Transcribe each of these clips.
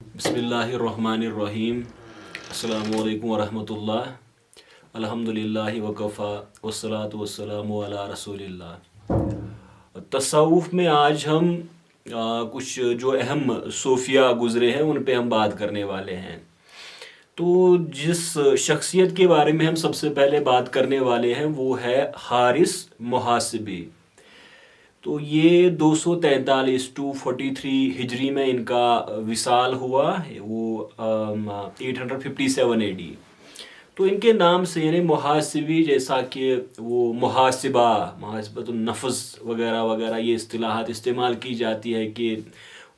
بسم اللہ الرحمن الرحیم السلام علیکم ورحمۃ اللہ الحمد للہ وکفا والصلاۃ والسلام علی رسول اللہ۔ تصوف میں آج ہم کچھ جو اہم صوفیہ گزرے ہیں ان پہ ہم بات کرنے والے ہیں۔ تو جس شخصیت کے بارے میں ہم سب سے پہلے بات کرنے والے ہیں وہ ہے حارث محاسبی۔ تو یہ 243 ہجری میں ان کا وصال ہوا، وہ 857 AD۔ تو ان کے نام سے یعنی محاسبی، جیسا کہ وہ محاسبۃ النفس وغیرہ وغیرہ یہ اصطلاحات استعمال کی جاتی ہے کہ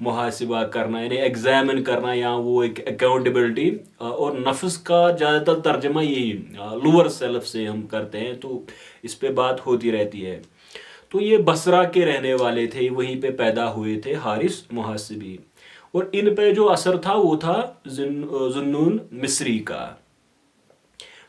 محاسبہ کرنا یعنی ایگزامن کرنا، یا وہ ایک اکاؤنٹیبلٹی، اور نفس کا زیادہ تر ترجمہ یہی لوور سیلف سے ہم کرتے ہیں، تو اس پہ بات ہوتی رہتی ہے۔ تو یہ بصرہ کے رہنے والے تھے، وہیں پہ پیدا ہوئے تھے حارث محاسبی، اور ان پہ جو اثر تھا وہ تھا ذوالنون مصری کا۔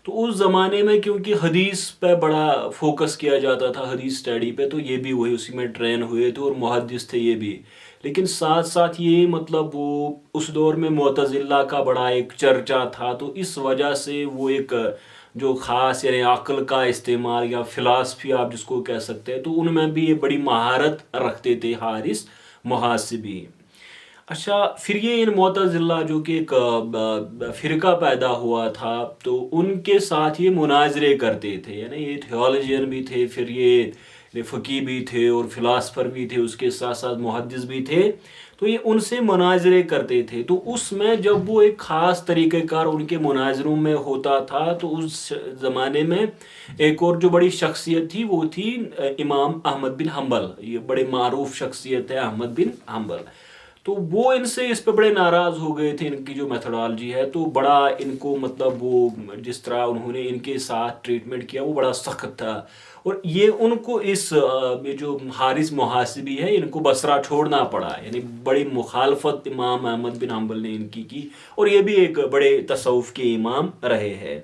تو اس زمانے میں کیونکہ حدیث پہ بڑا فوکس کیا جاتا تھا، حدیث اسٹڈی پہ، تو یہ بھی وہی اسی میں ٹرین ہوئے تھے اور محدث تھے یہ بھی۔ لیکن ساتھ ساتھ یہ مطلب وہ اس دور میں معتزلہ کا بڑا ایک چرچا تھا، تو اس وجہ سے وہ ایک جو خاص یعنی عقل کا استعمال یا فلاسفی آپ جس کو کہہ سکتے ہیں، تو ان میں بھی یہ بڑی مہارت رکھتے تھے حارث محاسبی۔ اچھا، پھر یہ ان معتزلہ جو کہ ایک فرقہ پیدا ہوا تھا، تو ان کے ساتھ یہ مناظرے کرتے تھے، یعنی یہ تھیولوجین بھی تھے، پھر یہ فقیہ بھی تھے اور فلاسفر بھی تھے، اس کے ساتھ ساتھ محدث بھی تھے، تو یہ ان سے مناظرے کرتے تھے۔ تو اس میں جب وہ ایک خاص طریقہ کار ان کے مناظروں میں ہوتا تھا، تو اس زمانے میں ایک اور جو بڑی شخصیت تھی وہ تھی امام احمد بن حنبل۔ یہ بڑے معروف شخصیت ہے احمد بن حنبل۔ تو وہ ان سے اس پہ بڑے ناراض ہو گئے تھے، ان کی جو میتھڈالوجی ہے، تو بڑا ان کو مطلب وہ جس طرح انہوں نے ان کے ساتھ ٹریٹمنٹ کیا وہ بڑا سخت تھا، اور یہ ان کو اس یہ جو حارث محاسبی ہے ان کو بصرہ چھوڑنا پڑا، یعنی بڑی مخالفت امام احمد بن حنبل نے ان کی، اور یہ بھی ایک بڑے تصوف کے امام رہے ہیں۔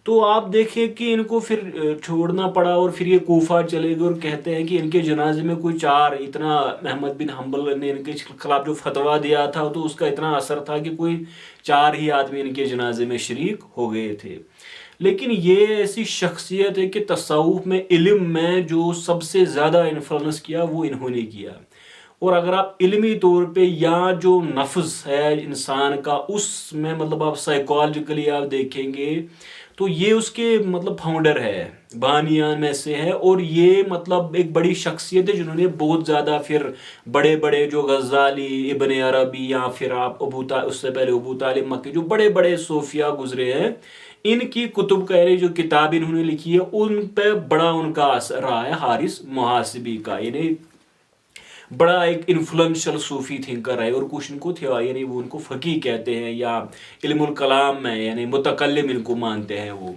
تو آپ دیکھیں کہ ان کو پھر چھوڑنا پڑا، اور پھر یہ کوفہ چلے گئے، اور کہتے ہیں کہ ان کے جنازے میں کوئی اتنا احمد بن حنبل نے ان کے خلاف جو فتویٰ دیا تھا، تو اس کا اتنا اثر تھا کہ کوئی 4 ہی آدمی ان کے جنازے میں شریک ہو گئے تھے۔ لیکن یہ ایسی شخصیت ہے کہ تصوف میں علم میں جو سب سے زیادہ انفلوئنس کیا وہ انہوں نے کیا۔ اور اگر آپ علمی طور پہ یا جو نفس ہے انسان کا، اس میں مطلب آپ سائیکالوجیکلی آپ دیکھیں گے تو یہ اس کے مطلب فاؤنڈر ہے، بانیان میں سے ہے، اور یہ مطلب ایک بڑی شخصیت ہے جنہوں نے بہت زیادہ پھر بڑے بڑے جو غزالی، ابن عربی، یا پھر آپ اس سے پہلے ابو طالب مکی، جو بڑے بڑے صوفیہ گزرے ہیں، ان کی کتب کا یعنی جو کتاب انہوں نے لکھی ہے ان پہ بڑا ان کا اثر رہا ہے حارث محاسبی کا، یعنی بڑا ایک انفلوئنشل صوفی تھنکر ہے، اور کچھ ان کو یعنی وہ ان کو فقیہ کہتے ہیں، یا علم الکلام میں یعنی متکلم ان کو مانتے ہیں وہ۔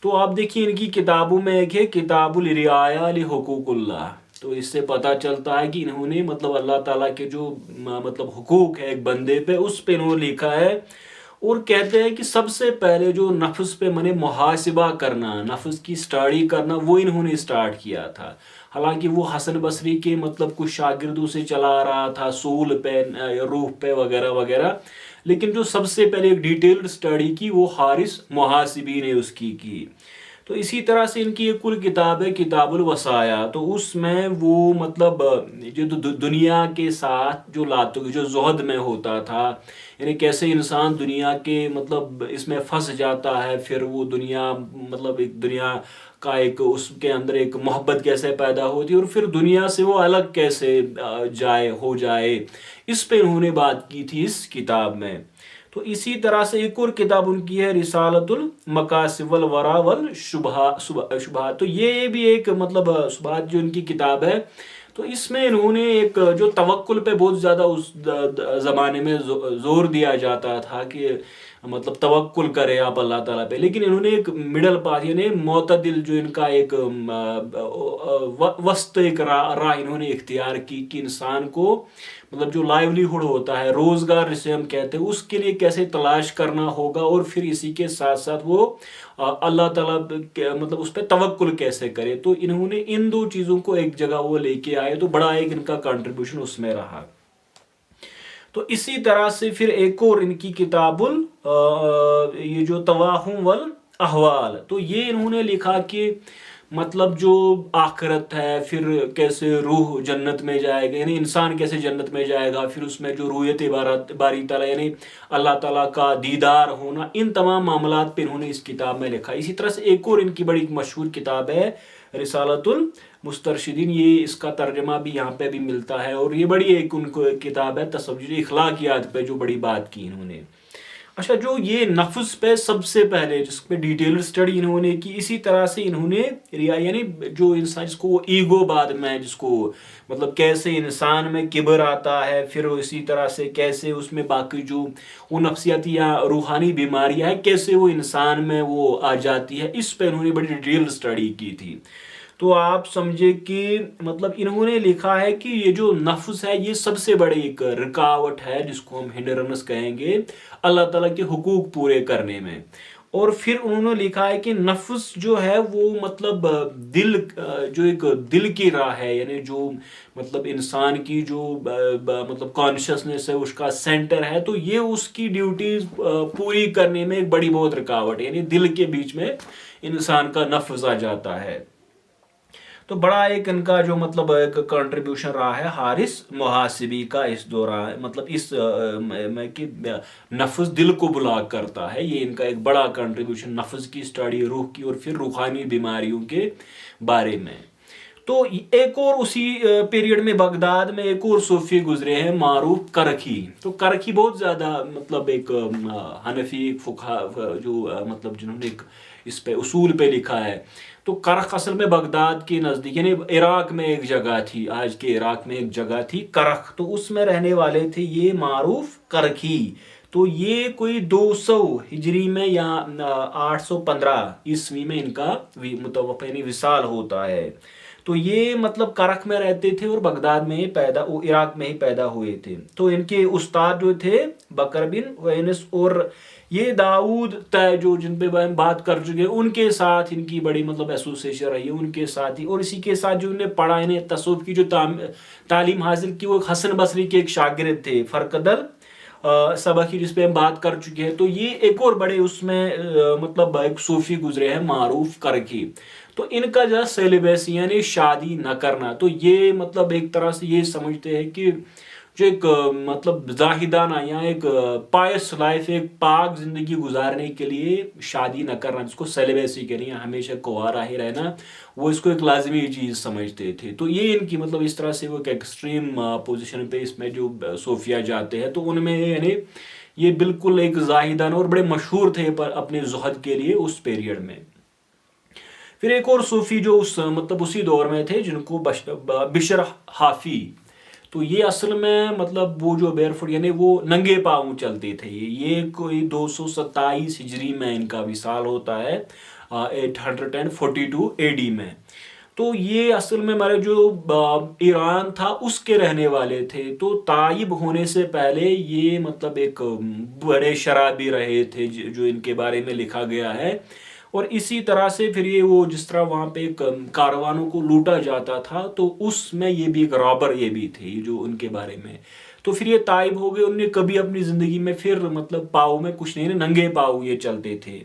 تو آپ دیکھیے ان کی کتابوں میں ایک ہے کتاب الرعایہ لحقوق اللہ، تو اس سے پتہ چلتا ہے کہ انہوں نے مطلب اللہ تعالیٰ کے جو مطلب حقوق ہے ایک بندے پہ، اس پہ انہوں نے لکھا ہے، اور کہتے ہیں کہ سب سے پہلے جو نفس پہ محاسبہ کرنا، نفس کی اسٹڈی کرنا، وہ انہوں نے اسٹارٹ کیا تھا۔ حالانکہ وہ حسن بصری کے مطلب کچھ شاگردوں سے چلا رہا تھا، سول پہ، روح پہ وغیرہ وغیرہ، لیکن جو سب سے پہلے ایک ڈیٹیلڈ اسٹڈی کی وہ حارث محاسبی نے اس کی۔ تو اسی طرح سے ان کی ایک کل کتاب ہے کتاب الوصایا، تو اس میں وہ مطلب جو دنیا کے ساتھ جو جو زہد میں ہوتا تھا، یعنی کیسے انسان دنیا کے مطلب اس میں پھنس جاتا ہے، پھر وہ دنیا مطلب ایک دنیا کا ایک اس کے اندر ایک محبت کیسے پیدا ہوتی ہے، اور پھر دنیا سے وہ الگ کیسے ہو جائے، اس پہ انہوں نے بات کی تھی اس کتاب میں۔ تو اسی طرح سے ایک اور کتاب ان کی ہے رسالۃ المقاصد والورا والشبہات، تو یہ بھی ایک مطلب شبہات جو ان کی کتاب ہے، تو اس میں انہوں نے ایک جو توکل پہ بہت زیادہ اس زمانے میں زور دیا جاتا تھا کہ مطلب توکل کرے آپ اللہ تعالیٰ پہ، لیکن انہوں نے ایک مڈل پاتھ یعنی معتدل جو ان کا ایک وسط ایک راہ انہوں نے اختیار کی کہ انسان کو مطلب جو لائیولیہوڈ ہوتا ہے، روزگار جسے ہم کہتے ہیں، اس کے لیے کیسے تلاش کرنا ہوگا، اور پھر اسی کے ساتھ ساتھ وہ اللہ تعالیٰ مطلب اس پہ توکل کیسے کرے۔ تو انہوں نے ان دو چیزوں کو ایک جگہ وہ لے کے آئے، تو بڑا ایک ان کا کنٹریبیوشن اس میں رہا۔ تو اسی طرح سے پھر ایک اور ان کی کتاب یہ جو تواہم والاحوال، تو یہ انہوں نے لکھا کہ مطلب جو آخرت ہے، پھر کیسے روح جنت میں جائے گا، یعنی انسان کیسے جنت میں جائے گا، پھر اس میں جو رویت باری تعالیٰ یعنی اللہ تعالیٰ کا دیدار ہونا، ان تمام معاملات پہ انہوں نے اس کتاب میں لکھا۔ اسی طرح سے ایک اور ان کی بڑی مشہور کتاب ہے رسالۃ المسترشدین، یہ اس کا ترجمہ بھی یہاں پہ بھی ملتا ہے، اور یہ بڑی ایک ان کو کتاب ہے تصوف اخلاقیات پہ جو بڑی بات کی انہوں نے۔ اچھا، جو یہ نفس پہ سب سے پہلے جس پہ ڈیٹیل سٹڈی انہوں نے کی، اسی طرح سے انہوں نے یعنی جو انسان جس کو ایگو بعد میں جس کو مطلب کیسے انسان میں کبر آتا ہے، پھر اسی طرح سے کیسے اس میں باقی جو وہ نفسیاتی یا روحانی بیماریاں ہیں کیسے وہ انسان میں وہ آ جاتی ہے، اس پہ انہوں نے بڑی ڈیٹیل سٹڈی کی تھی۔ تو آپ سمجھے کہ مطلب انہوں نے لکھا ہے کہ یہ جو نفس ہے یہ سب سے بڑی ایک رکاوٹ ہے جس کو ہم ہنڈرنس کہیں گے اللہ تعالیٰ کے حقوق پورے کرنے میں۔ اور پھر انہوں نے لکھا ہے کہ نفس جو ہے وہ مطلب دل جو ایک دل کی راہ ہے، یعنی جو مطلب انسان کی جو مطلب کانشیسنیس ہے اس کا سینٹر ہے، تو یہ اس کی ڈیوٹیز پوری کرنے میں ایک بڑی بہت رکاوٹ ہے، یعنی دل کے بیچ میں انسان کا نفس آ جاتا ہے۔ تو بڑا ایک ان کا جو مطلب ایک کنٹریبیوشن رہا ہے حارث محاسبی کا اس دوران، مطلب اس میں کہ نفس دل کو بلاک کرتا ہے، یہ ان کا ایک بڑا کنٹریبیوشن نفس کی سٹڈی، روح کی، اور پھر روحانی بیماریوں کے بارے میں۔ تو ایک اور اسی پیریڈ میں بغداد میں ایک اور صوفی گزرے ہیں معروف کرخی۔ تو کرخی بہت زیادہ مطلب ایک حنفی فقہ جو مطلب جنہوں نے اس پہ اصول پہ لکھا ہے۔ تو کرخ اصل میں بغداد کے نزدیک یعنی عراق میں ایک جگہ تھی، آج کے عراق میں ایک جگہ تھی کرخ، تو اس میں رہنے والے تھے یہ معروف کرخی۔ تو یہ کوئی 200 ہجری میں یا 815 عیسوی میں ان کا متوفی یعنی وصال ہوتا ہے۔ تو یہ مطلب کرخ میں رہتے تھے اور بغداد میں عراق میں ہی پیدا ہوئے تھے۔ تو ان کے استاد جو تھے بکر بن وینس اور یہ داؤد جو جن پہ ہم بات کر چکے ان کے ساتھ ان کی بڑی مطلب ایسوسیشن رہی ہے ان کے ساتھ ہی، اور اسی کے ساتھ جو انہیں پڑھا، انہیں تصوف کی جو تعلیم حاصل کی وہ حسن بصری کے ایک شاگرد تھے فرقد السبخی جس پہ ہم بات کر چکے ہیں۔ تو یہ ایک اور بڑے اس میں مطلب ایک صوفی گزرے ہیں معروف کرخی۔ تو ان کا جو سیلیبس یعنی شادی نہ کرنا، تو یہ مطلب ایک طرح سے یہ سمجھتے ہیں کہ جو ایک مطلب زاہدانہ یا ایک پائس لائف، ایک پاک زندگی گزارنے کے لیے شادی نہ کرنا جس کو سیلیبیسی کہتے ہیں، ہمیشہ کوارا ہی رہنا، وہ اس کو ایک لازمی چیز سمجھتے تھے۔ تو یہ ان کی مطلب اس طرح سے وہ ایک ایکسٹریم پوزیشن پہ اس میں جو صوفیہ جاتے ہیں، تو ان میں یعنی یہ بالکل ایک زاہدانہ اور بڑے مشہور تھے پر اپنے زہد کے لیے اس پیریڈ میں۔ پھر ایک اور صوفی جو اس مطلب اسی دور میں تھے جن کو بشر حافی، تو یہ اصل میں مطلب وہ جو بیئر فٹ یعنی وہ ننگے پاؤں چلتے تھے، یہ کوئی 227 ہجری میں ان کا وصال ہوتا ہے 842 AD میں۔ تو یہ اصل میں ہمارے جو ایران تھا اس کے رہنے والے تھے۔ تو تائب ہونے سے پہلے یہ مطلب ایک بڑے شرابی رہے تھے جو ان کے بارے میں لکھا گیا ہے، اور اسی طرح سے پھر یہ وہ جس طرح وہاں پہ کاروانوں کو لوٹا جاتا تھا تو اس میں یہ بھی ایک رابر یہ بھی تھے جو ان کے بارے میں۔ تو پھر یہ تائب ہو گئے، انہوں نے کبھی اپنی زندگی میں پھر مطلب پاؤں میں کچھ نہیں، ننگے پاؤں یہ چلتے تھے۔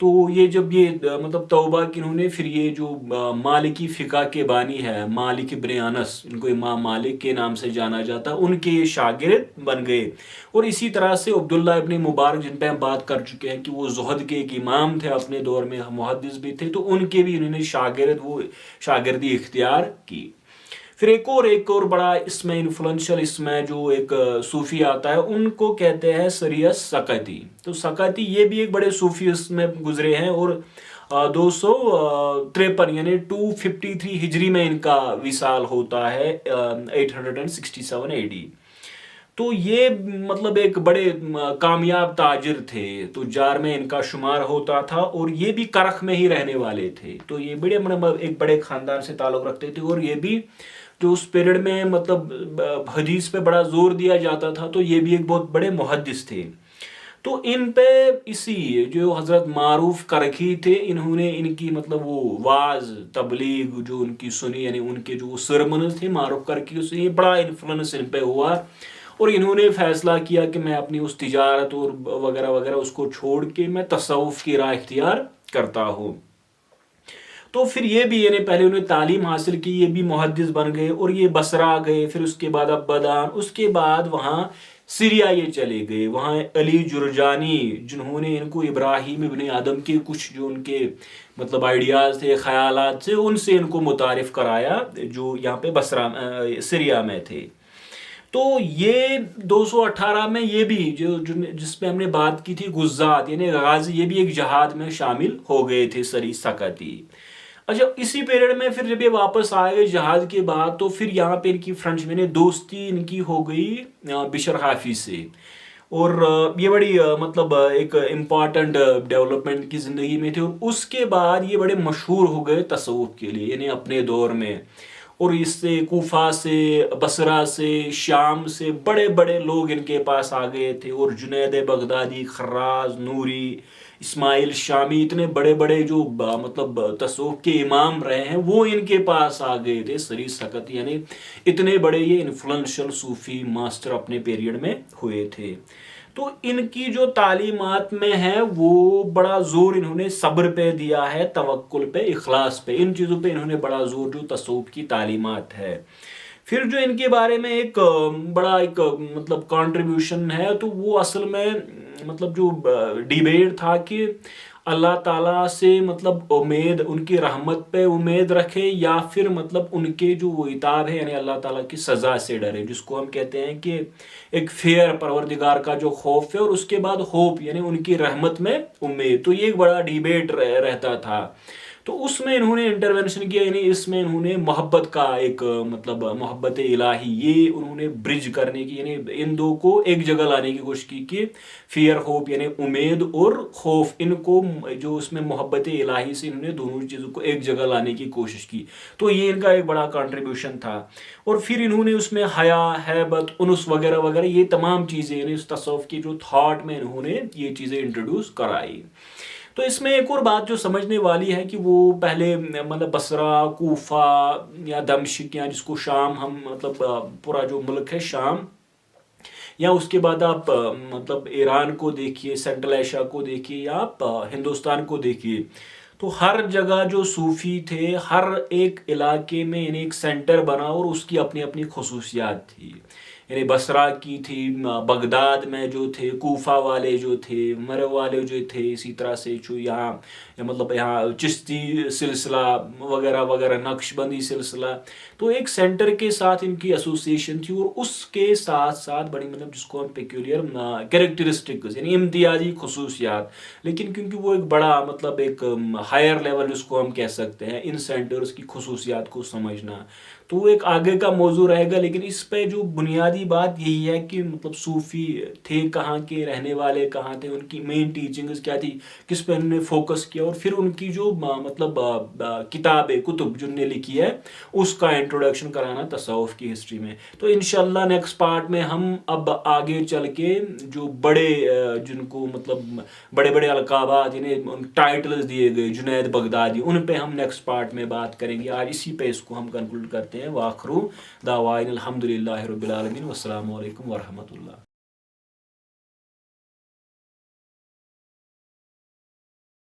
تو یہ جب یہ مطلب توبہ کی انہوں نے، پھر یہ جو مالکی فقہ کے بانی ہے مالک ابن انس، ان کو امام مالک کے نام سے جانا جاتا، ان کے یہ شاگرد بن گئے۔ اور اسی طرح سے عبداللہ ابن مبارک جن پہ ہم بات کر چکے ہیں کہ وہ زہد کے ایک امام تھے اپنے دور میں، محدث بھی تھے، تو ان کے بھی انہوں نے شاگردی اختیار کی۔ پھر ایک اور بڑا اس میں انفلوئنشل اس میں جو ایک صوفی آتا ہے ان کو کہتے ہیں سریس سقطی۔ تو سقطی یہ بھی ایک بڑے صوفی اس میں گزرے ہیں، اور 253 یعنی 253 ہجری میں ان کا وصال ہوتا ہے 867 AD۔ تو یہ مطلب ایک بڑے کامیاب تاجر تھے، تجار میں ان کا شمار ہوتا تھا، اور یہ بھی کرخ میں ہی رہنے والے تھے۔ تو یہ ایک بڑے خاندان سے تعلق رکھتے تھے، اور یہ بھی جو اس پیریڈ میں مطلب حدیث پہ بڑا زور دیا جاتا تھا، تو یہ بھی ایک بہت بڑے محدث تھے۔ تو ان پہ اسی جو حضرت معروف کرخی تھے، انہوں نے ان کی مطلب وہ واز تبلیغ جو ان کی سنی، یعنی ان کے جو سرمنز تھے معروف کرخی، اس سے یہ بڑا انفلوئنس ان پہ ہوا، اور انہوں نے فیصلہ کیا کہ میں اپنی اس تجارت اور وغیرہ وغیرہ اس کو چھوڑ کے میں تصوف کی راہ اختیار کرتا ہوں. تو پھر یہ بھی یعنی پہلے انہوں نے تعلیم حاصل کی, یہ بھی محدث بن گئے اور یہ بصرہ گئے, پھر اس کے بعد ابدان, اس کے بعد وہاں سیریا یہ چلے گئے. وہاں علی جرجانی جنہوں نے ان کو ابراہیم ابن آدم کے کچھ جو ان کے مطلب آئیڈیاز تھے, خیالات تھے, ان سے ان کو متعارف کرایا جو یہاں پہ بصرہ سیریا میں تھے. تو یہ 218 میں یہ بھی جس پہ ہم نے بات کی تھی غزات یعنی غازی, یہ بھی ایک جہاد میں شامل ہو گئے تھے سری سکتی. اچھا اسی پیریڈ میں پھر جب یہ واپس آئے جہاد کے بعد تو پھر یہاں پہ ان کی فرینچ میں نے دوستی ان کی ہو گئی بشر حافظ سے, اور یہ بڑی مطلب ایک امپورٹنٹ ڈیولپمنٹ کی زندگی میں تھی. اور اس کے بعد یہ بڑے مشہور ہو گئے تصوف کے لیے یعنی اپنے دور میں, اور اس سے کوفہ سے, بصرہ سے, شام سے بڑے بڑے لوگ ان کے پاس آ گئے تھے. اور جنید بغدادی, خراز, نوری, اسماعیل شامی, اتنے بڑے بڑے جو مطلب تصوف کے امام رہے ہیں وہ ان کے پاس آ گئے تھے سری سکت, یعنی اتنے بڑے یہ انفلوئنشل صوفی ماسٹر اپنے پیریڈ میں ہوئے تھے. تو ان کی جو تعلیمات میں ہے وہ بڑا زور انہوں نے صبر پہ دیا ہے, توکل پہ, اخلاص پہ, ان چیزوں پہ انہوں نے بڑا زور جو تصوف کی تعلیمات ہے. پھر جو ان کے بارے میں ایک بڑا ایک مطلب کنٹریبیوشن ہے تو وہ اصل میں مطلب جو ڈیبیٹ تھا کہ اللہ تعالیٰ سے مطلب امید, ان کی رحمت پہ امید رکھے یا پھر مطلب ان کے جو وہ عتاب ہے یعنی اللہ تعالیٰ کی سزا سے ڈرے, جس کو ہم کہتے ہیں کہ ایک فیئر پروردگار کا جو خوف ہے, اور اس کے بعد ہوپ یعنی ان کی رحمت میں امید. تو یہ ایک بڑا ڈیبیٹ رہتا تھا. تو اس میں انہوں نے انٹرونشن کیا, یعنی اس میں انہوں نے محبت کا ایک مطلب محبت الہی یہ انہوں نے برج کرنے کی یعنی ان دو کو ایک جگہ لانے کی کوشش کی کہ فیئر ہوپ یعنی امید اور خوف, ان کو جو اس میں محبت الہی سے انہوں نے دونوں چیزوں کو ایک جگہ لانے کی کوشش کی. تو یہ ان کا ایک بڑا کنٹریبیوشن تھا. اور پھر انہوں نے اس میں حیا, ہیبت, انس وغیرہ وغیرہ یہ تمام چیزیں یعنی اس تصوف کی جو تھاٹ میں انہوں نے یہ چیزیں انٹروڈیوس کرائی. تو اس میں ایک اور بات جو سمجھنے والی ہے کہ وہ پہلے مطلب بصرہ, کوفہ یا دمشق یا جس کو شام ہم مطلب پورا جو ملک ہے شام, یا اس کے بعد آپ مطلب ایران کو دیکھیے, سینٹرل ایشیا کو دیکھیے, یا آپ ہندوستان کو دیکھیے, تو ہر جگہ جو صوفی تھے ہر ایک علاقے میں یعنی ایک سینٹر بنا اور اس کی اپنی اپنی خصوصیات تھی. یعنی بصرہ کی تھی, بغداد میں جو تھے, کوفہ والے جو تھے, مرو والے جو تھے, اسی طرح سے جو یہاں مطلب یہاں چشتی سلسلہ وغیرہ وغیرہ, نقش بندی سلسلہ. تو ایک سینٹر کے ساتھ ان کی ایسوسیشن تھی, اور اس کے ساتھ ساتھ بڑی مطلب جس کو ہم پیکولر کریکٹرسٹکس یعنی امتیازی خصوصیات, لیکن کیونکہ وہ ایک بڑا مطلب ایک ہائر لیول جس کو ہم کہہ سکتے ہیں ان سینٹرز کی خصوصیات کو سمجھنا, تو وہ ایک آگے کا موضوع رہے گا. لیکن اس پہ جو بنیادی بات یہی ہے کہ مطلب صوفی تھے کہاں کے, رہنے والے کہاں تھے, ان کی مین ٹیچنگز کیا تھی, کس پہ انہوں نے فوکس کیا, اور پھر ان کی جو مطلب کتابیں کتب جن نے لکھی ہے اس کا انٹروڈکشن کرانا تصوف کی ہسٹری میں. تو انشاءاللہ نیکسٹ پارٹ میں ہم اب آگے چل کے جو بڑے جن کو مطلب بڑے بڑے القابات یعنی ٹائٹلز دیے گئے جنید بغدادی, ان پہ ہم نیکسٹ پارٹ میں بات کریں گے. آج اسی پہ اس کو ہم کنکلوڈ کرتے ہیں. وآخر دعوانا الحمد للہ رب العالمین, والسلام علیکم ورحمۃ اللہ.